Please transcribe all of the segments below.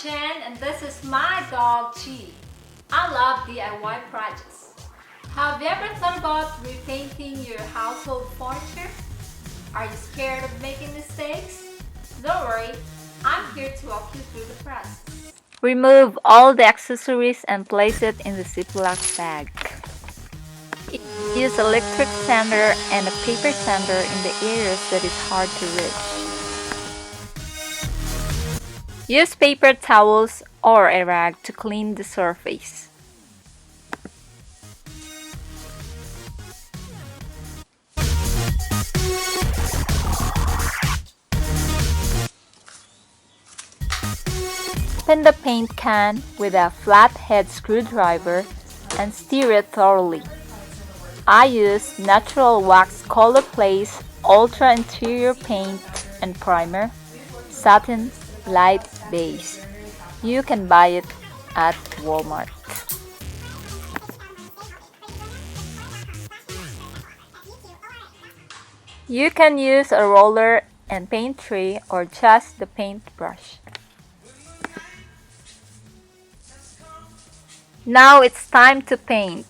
Jen and this is my dog Chi. I love DIY projects. Have you ever thought about repainting your household furniture? Are you scared of making mistakes? Don't worry, I'm here to walk you through the process. Remove all the accessories and place it in the Ziploc bag. Use electric sander and a paper sander in the areas that is hard to reach. Use paper towels or a rag to clean the surface. Open the paint can with a flathead screwdriver and stir it thoroughly. I use natural wax color place ultra interior paint and primer, satin light beige. You can buy it at Walmart. You can use a roller and paint tray or just the paintbrush. Now it's time to paint.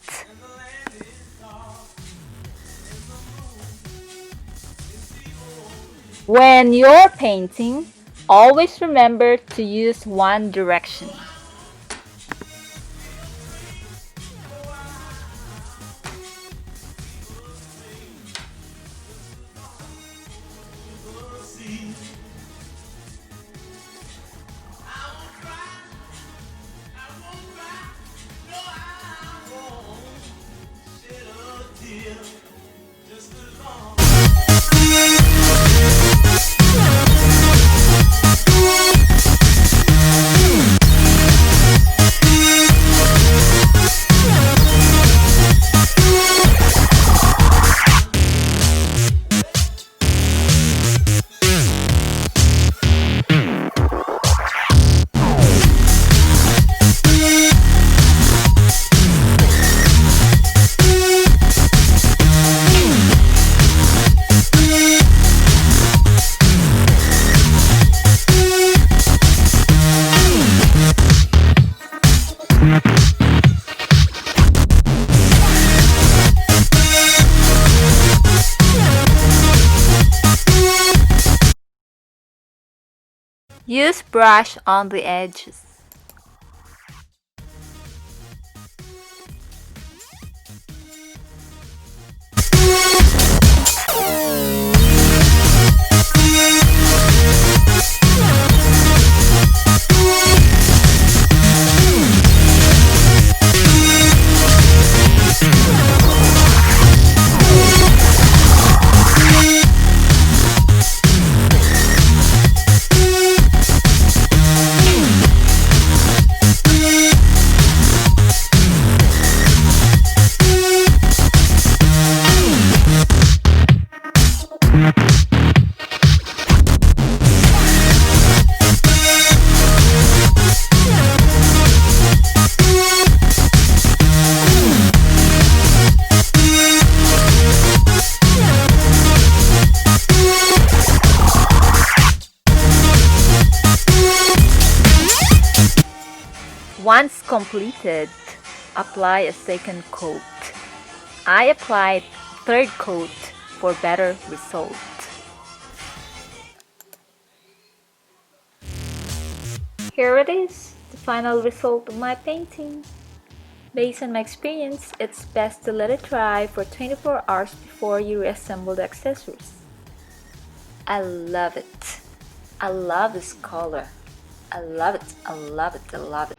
When you're painting, always remember to use one direction. Use brush on the edges. Once completed, apply a second coat. I applied third coat for better result. Here it is, the final result of my painting. Based on my experience, it's best to let it dry for 24 hours before you reassemble the accessories. I love it. I love this color. I love it, I love it, I love it.